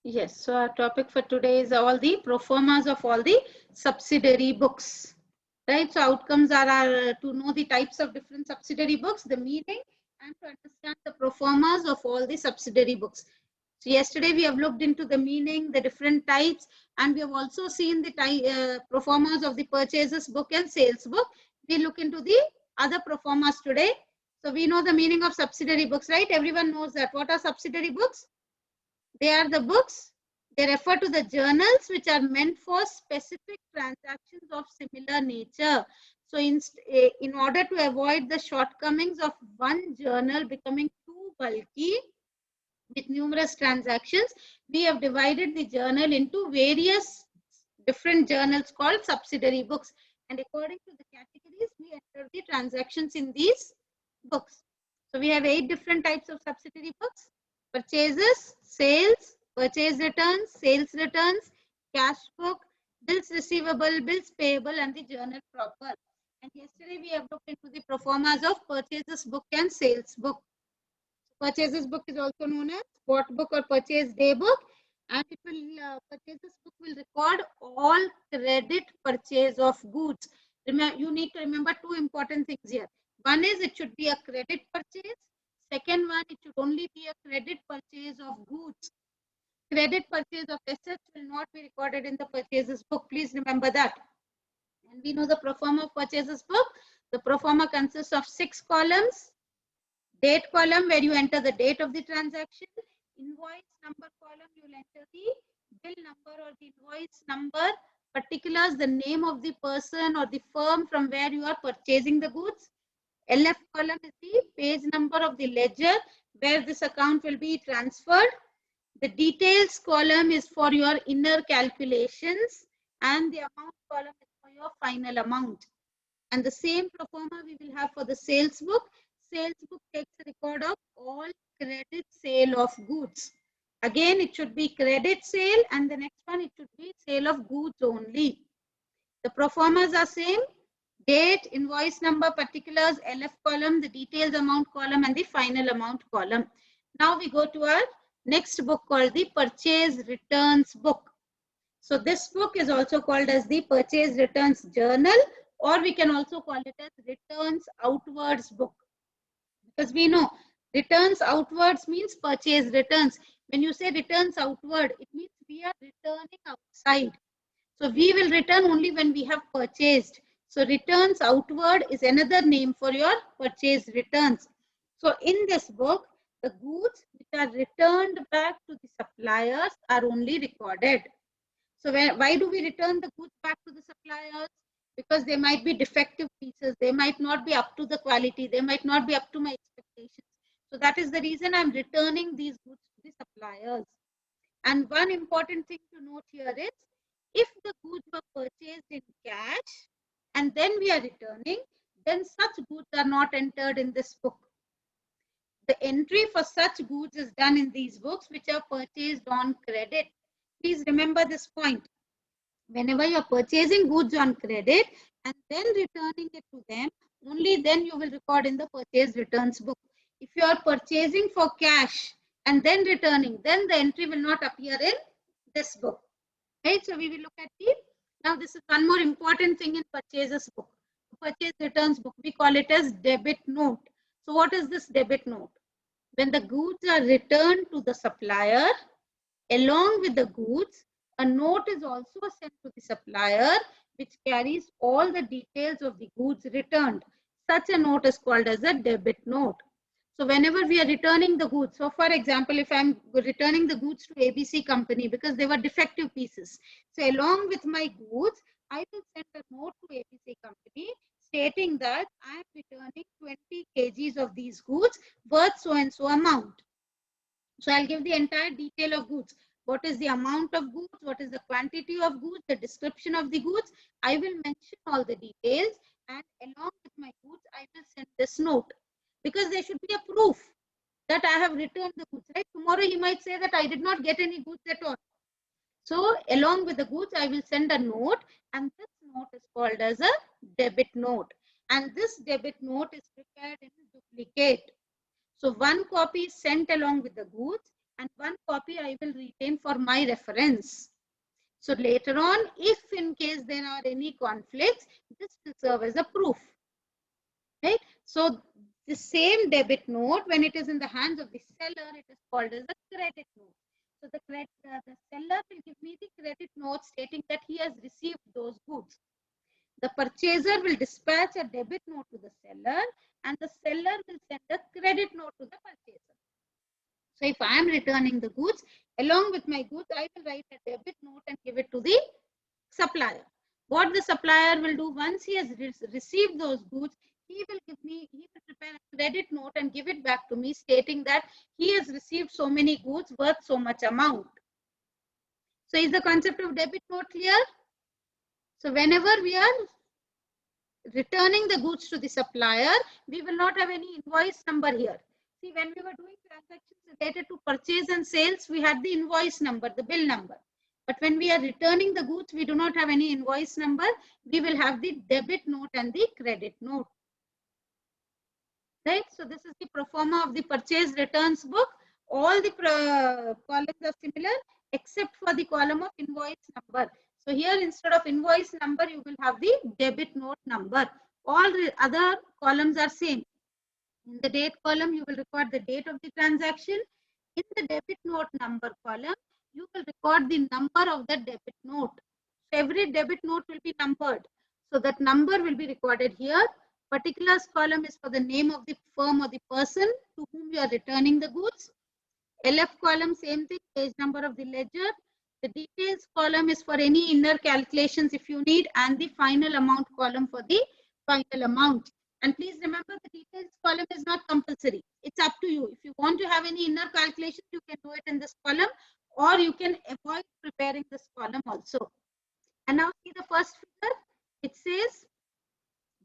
Yes, so our topic for today is all the pro formas of all the subsidiary books. Right, so outcomes are to know the types of different subsidiary books, the meaning, and to understand the pro formas of all the subsidiary books. So yesterday we have looked into the meaning, the different types, and we have also seen the pro formas of the purchases book and sales book. We look into the other pro formas today. So we know the meaning of subsidiary books, right? Everyone knows that. What are subsidiary books? They are the books. They refer to the journals which are meant for specific transactions of similar nature. So in order to avoid the shortcomings of one journal becoming too bulky with numerous transactions, we have divided the journal into various different journals called subsidiary books. And according to the categories, we enter the transactions in these books. So we have 8 different types of subsidiary books: purchases, sales, purchase returns, sales returns, cash book, bills receivable, bills payable, and the journal proper. And yesterday we have looked into the pro formas of purchases book and sales book. Purchases book is also known as spot book or purchase day book, and it will purchases book will record all credit purchase of goods. Remember, you need to remember two important things here. One is it should be a credit purchase. Second one, it should only be a credit purchase of goods. Credit purchase of assets will not be recorded in the purchases book. Please remember that. And we know the pro forma of purchases book. The pro forma consists of 6 columns. Date column where you enter the date of the transaction. Invoice number column, you will enter the bill number or the invoice number, particulars, the name of the person or the firm from where you are purchasing the goods. LF column is the page number of the ledger where this account will be transferred. The details column is for your inner calculations, and the amount column is for your final amount. And the same pro forma we will have for the sales book. Sales book takes a record of all credit sale of goods. Again, it should be credit sale, and the next one, it should be sale of goods only. The pro formas are same: date, invoice number, particulars, LF column, the details amount column, and the final amount column. Now we go to our next book called the purchase returns book. So this book is also called as the purchase returns journal, or we can also call it as returns outwards book. Because we know returns outwards means purchase returns. When you say returns outward, it means we are returning outside. So we will return only when we have purchased. So returns outward is another name for your purchase returns. So in this book, the goods which are returned back to the suppliers are only recorded. So why do we return the goods back to the suppliers? Because they might be defective pieces. They might not be up to the quality. They might not be up to my expectations. So that is the reason I'm returning these goods to the suppliers. And one important thing to note here is, if the goods were purchased in cash and then we are returning, then such goods are not entered in this book. The entry for such goods is done in these books which are purchased on credit. Please remember this point. Whenever you're purchasing goods on credit and then returning it to them, only then you will record in the purchase returns book. If you are purchasing for cash and then returning, then the entry will not appear in this book. Right? So we will look at the, now this is one more important thing in purchases book. Purchase returns book, we call it as debit note. So what is this debit note? When the goods are returned to the supplier, along with the goods, a note is also sent to the supplier which carries all the details of the goods returned. Such a note is called as a debit note. So whenever we are returning the goods, so for example, if I'm returning the goods to ABC company because they were defective pieces, so along with my goods, I will send a note to ABC company stating that I am returning 20 kgs of these goods worth so and so amount. So I'll give the entire detail of goods. What is the amount of goods? What is the quantity of goods? The description of the goods. I will mention all the details, and along with my goods, I will send this note, because there should be a proof that I have returned the goods. Right? Tomorrow he might say that I did not get any goods at all. So along with the goods, I will send a note, and this note is called as a debit note. And this debit note is prepared in duplicate. So one copy is sent along with the goods and one copy I will retain for my reference. So later on, if in case there are any conflicts, this will serve as a proof. Right? So the same debit note, when it is in the hands of the seller, it is called as a credit note. So the seller will give me the credit note stating that he has received those goods. The purchaser will dispatch a debit note to the seller, and the seller will send a credit note to the purchaser. So if I am returning the goods, along with my goods, I will write a debit note and give it to the supplier. What the supplier will do, once he has received those goods, he will prepare a credit note and give it back to me, stating that he has received so many goods worth so much amount. So is the concept of debit note clear? So whenever we are returning the goods to the supplier, we will not have any invoice number here. See, when we were doing transactions related to purchase and sales, we had the invoice number, the bill number. But when we are returning the goods, we do not have any invoice number. We will have the debit note and the credit note. Right? So this is the pro forma of the purchase returns book. All the columns are similar except for the column of invoice number. So here instead of invoice number, you will have the debit note number. All the other columns are same. In the date column, you will record the date of the transaction. In the debit note number column, you will record the number of the debit note. So every debit note will be numbered. So that number will be recorded here. Particulars column is for the name of the firm or the person to whom you are returning the goods. LF column, same thing, page number of the ledger. The details column is for any inner calculations if you need, and the final amount column for the final amount. And please remember, the details column is not compulsory. It's up to you. If you want to have any inner calculations, you can do it in this column, or you can avoid preparing this column also. And now see the first figure. It says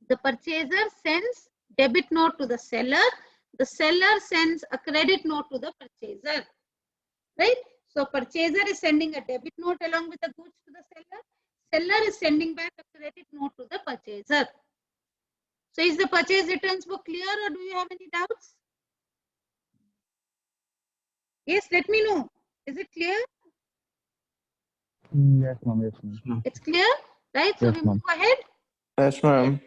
the purchaser sends debit note to the seller. The seller sends a credit note to the purchaser. Right? So purchaser is sending a debit note along with the goods to the seller. Seller is sending back a credit note to the purchaser. So is the purchase returns book clear, or do you have any doubts? Yes, let me know. Is it clear? Yes, ma'am. Yes, ma'am. It's clear, right? So Yes, we move ahead. Yes, ma'am.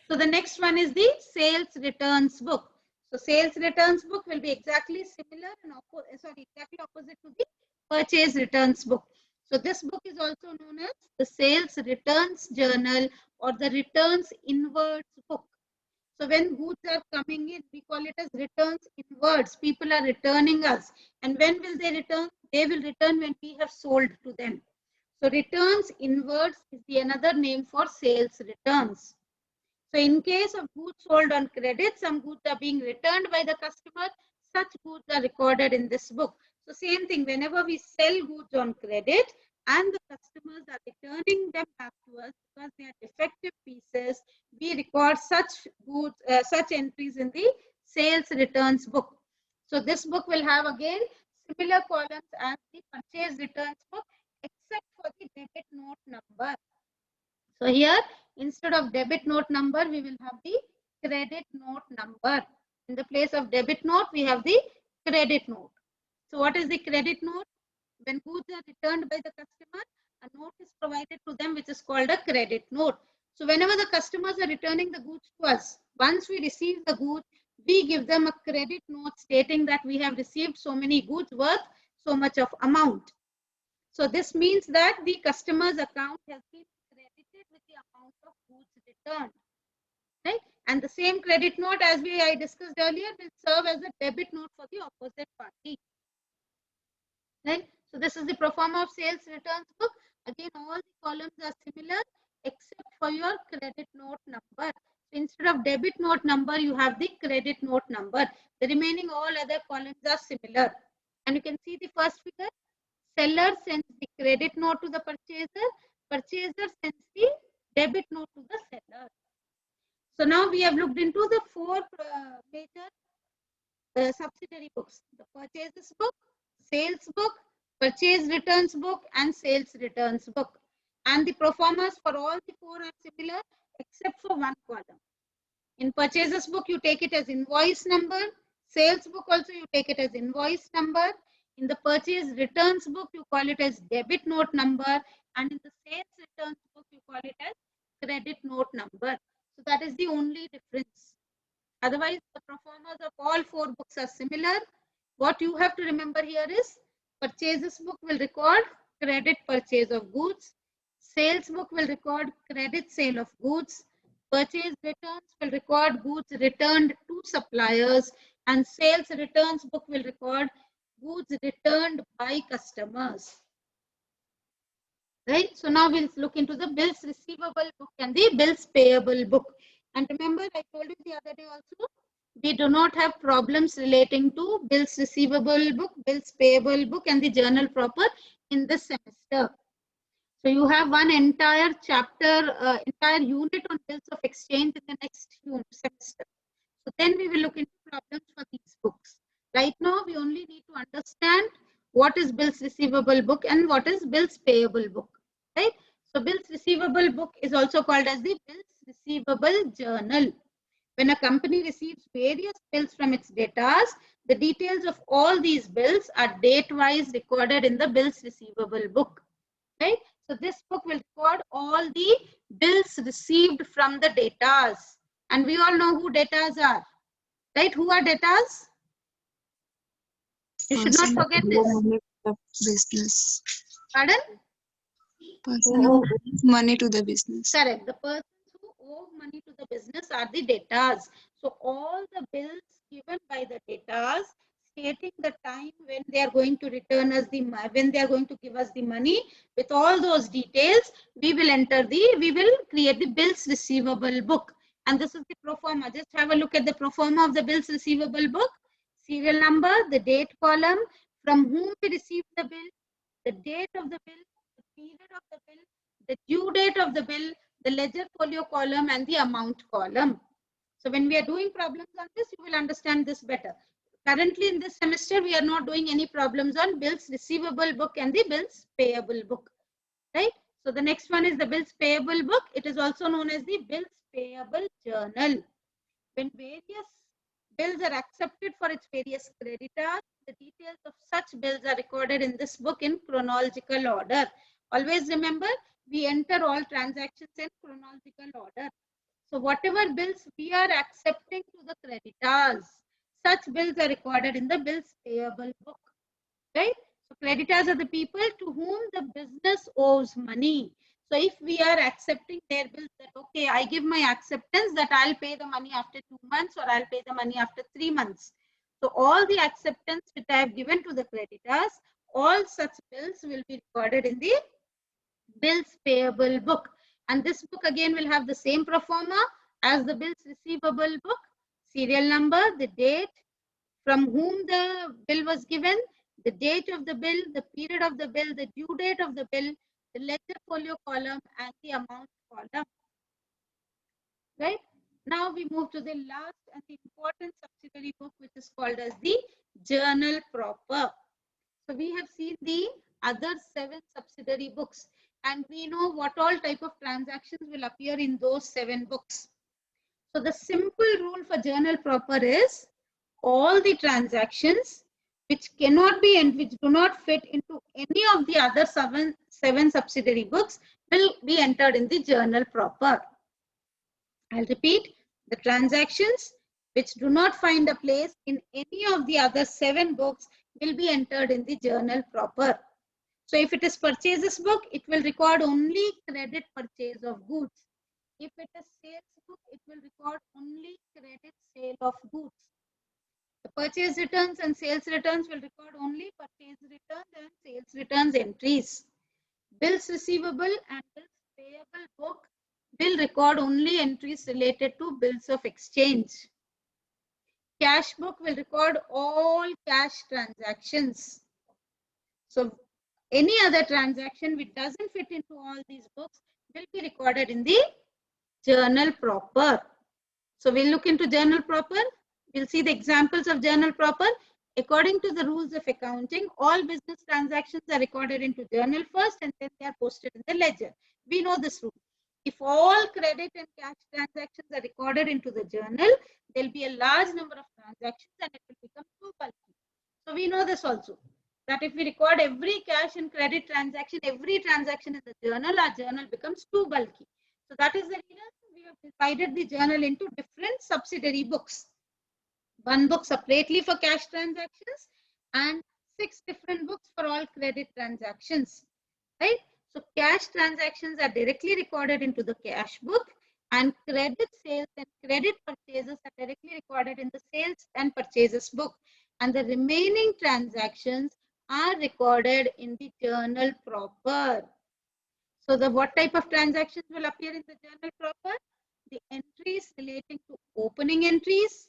So the next one is the sales returns book. So sales returns book will be exactly similar and exactly opposite to the purchase returns book. So this book is also known as the sales returns journal or the returns inwards book. So when goods are coming in, we call it as returns inwards. People are returning us. And when will they return? They will return when we have sold to them. So returns inwards is the another name for sales returns. So in case of goods sold on credit, some goods are being returned by the customer. Such goods are recorded in this book. So same thing, whenever we sell goods on credit and the customers are returning them back to us because they are defective pieces, we record such goods, such entries in the sales returns book. So this book will have again similar columns as the purchase returns book, except for the debit note number. So here, instead of debit note number, we will have the credit note number. In the place of debit note, we have the credit note. So what is the credit note? When goods are returned by the customer, a note is provided to them which is called a credit note. So whenever the customers are returning the goods to us, once we receive the goods, we give them a credit note stating that we have received so many goods worth so much of amount. So this means that the customer's account has been credited with the amount of goods returned. Right? And the same credit note, as I discussed earlier, will serve as a debit note for the opposite party. Right? So this is the pro forma of sales returns book. Again, all the columns are similar except for your credit note number. So instead of debit note number, you have the credit note number. The remaining all other columns are similar. And you can see the first figure. Seller sends the credit note to the purchaser. Purchaser sends the debit note to the seller. So now we have looked into the four major subsidiary books: the purchases book, sales book, purchase returns book, and sales returns book. And the pro formas for all the four are similar except for one column. In purchases book, you take it as invoice number. Sales book also you take it as invoice number. In the purchase returns book, you call it as debit note number, and in the sales returns book, you call it as credit note number. So that is the only difference. Otherwise, the proformas of all 4 books are similar. What you have to remember here is purchases book will record credit purchase of goods. Sales book will record credit sale of goods. Purchase returns will record goods returned to suppliers, and sales returns book will record goods returned by customers. Right? So now we'll look into the bills receivable book and the bills payable book. And remember, I told you the other day also, we do not have problems relating to bills receivable book, bills payable book, and the journal proper in this semester. So you have one entire chapter, entire unit on bills of exchange in the next semester. So then we will look into problems for these books. Right now, we only need to understand what is bills receivable book and what is bills payable book. Right? So bills receivable book is also called as the bills receivable journal. When a company receives various bills from its debtors, the details of all these bills are date-wise recorded in the bills receivable book. Right? So this book will record all the bills received from the debtors. And we all know who debtors are. Right? Who are debtors? You should not forget this. Business. Pardon? Person who owes money to the business. Correct. The persons who owe money to the business are the debtors. So all the bills given by the debtors stating the time when they are going to return us the when they are going to give us the money, with all those details, we will create the bills receivable book. And this is the pro forma. Just have a look at the pro forma of the bills receivable book. Serial number, the date column, from whom we received the bill, the date of the bill, the period of the bill, the due date of the bill, the ledger folio column, and the amount column. So when we are doing problems on this, you will understand this better. Currently in this semester, we are not doing any problems on bills receivable book and the bills payable book. Right? So the next one is the bills payable book. It is also known as the bills payable journal. When various bills are accepted for its various creditors, the details of such bills are recorded in this book in chronological order. Always remember, we enter all transactions in chronological order. So whatever bills we are accepting to the creditors, such bills are recorded in the bills payable book. Right? So creditors are the people to whom the business owes money. So if we are accepting their bills that, okay, I give my acceptance that I'll pay the money after 2 months or I'll pay the money after 3 months. So all the acceptance which I have given to the creditors, all such bills will be recorded in the bills payable book. And this book again will have the same pro forma as the bills receivable book. Serial number, the date, from whom the bill was given, the date of the bill, the period of the bill, the due date of the bill, the ledger folio column, and the amount column. Right? Now we move to the last and the important subsidiary book, which is called as the journal proper. So we have seen the other 7 subsidiary books, and we know what all type of transactions will appear in those 7 books. So the simple rule for journal proper is all the transactions which cannot be and which do not fit into any of the other seven subsidiary books will be entered in the journal proper. I'll repeat, the transactions which do not find a place in any of the other 7 books will be entered in the journal proper. So if it is purchases book, it will record only credit purchase of goods. If it is sales book, it will record only credit sale of goods. The purchase returns and sales returns will record only purchase returns and sales returns entries. Bills receivable and bills payable book will record only entries related to bills of exchange. Cash book will record all cash transactions. So any other transaction which doesn't fit into all these books will be recorded in the journal proper. So we'll look into journal proper. We'll see the examples of journal proper. According to the rules of accounting, all business transactions are recorded into journal first and then they are posted in the ledger. We know this rule. If all credit and cash transactions are recorded into the journal, there'll be a large number of transactions and it will become too bulky. So we know this also. that if we record every cash and credit transaction, every transaction in the journal, our journal becomes too bulky. So that is the reason we have divided the journal into different subsidiary books. One book separately for cash transactions and 6 different books for all credit transactions, right? So cash transactions are directly recorded into the cash book, and credit sales and credit purchases are directly recorded in the sales and purchases book, and the remaining transactions are recorded in the journal proper. So the what type of transactions will appear in the journal proper? The entries relating to opening entries,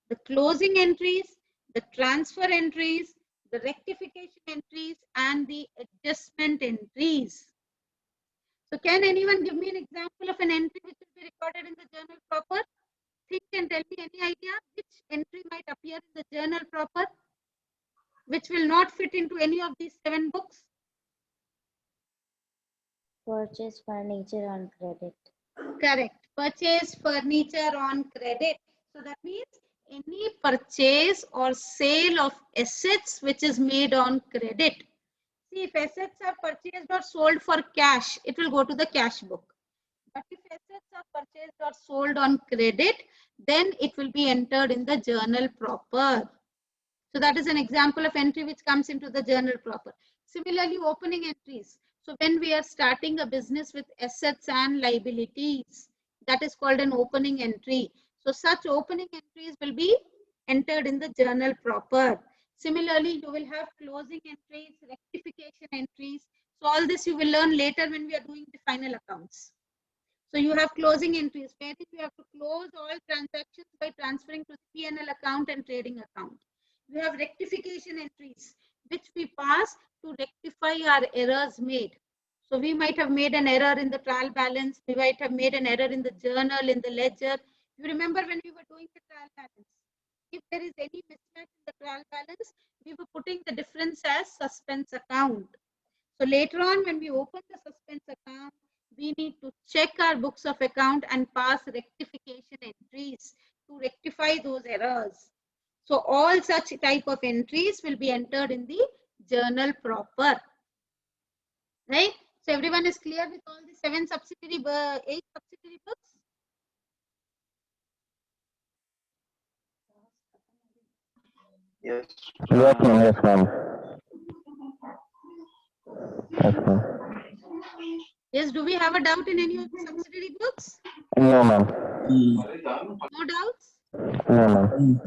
the closing entries, the transfer entries, the rectification entries, and the adjustment entries. So can anyone give me an example of an entry which will be recorded in the journal proper? Think and tell me any idea which entry might appear in the journal proper, which will not fit into any of these 7 books. Purchase furniture on credit. Correct. Purchase furniture on credit. So that means any purchase or sale of assets which is made on credit. See, if assets are purchased or sold for cash, it will go to the cash book. But if assets are purchased or sold on credit, then it will be entered in the journal proper. So that is an example of entry which comes into the journal proper. Similarly, opening entries. So when we are starting a business with assets and liabilities, that is called an opening entry. So such opening entries will be entered in the journal proper. Similarly, you will have closing entries, rectification entries. So all this you will learn later when we are doing the final accounts. So you have closing entries, where you have to close all transactions by transferring to the P&L account and trading account. We have rectification entries, which we pass to rectify our errors made. So we might have made an error in the trial balance. We might have made an error in the journal, in the ledger. You remember when we were doing the trial balance? If there is any mismatch in the trial balance, we were putting the difference as suspense account. So later on, when we open the suspense account, we need to check our books of account and pass rectification entries to rectify those errors. So all such type of entries will be entered in the journal proper, right? So everyone is clear with all the 8 subsidiary books? Yes. Yes, ma'am. Yes, ma'am. Yes, ma'am. Yes, do we have a doubt in any of the subsidiary books? No, ma'am. No doubts? No, ma'am.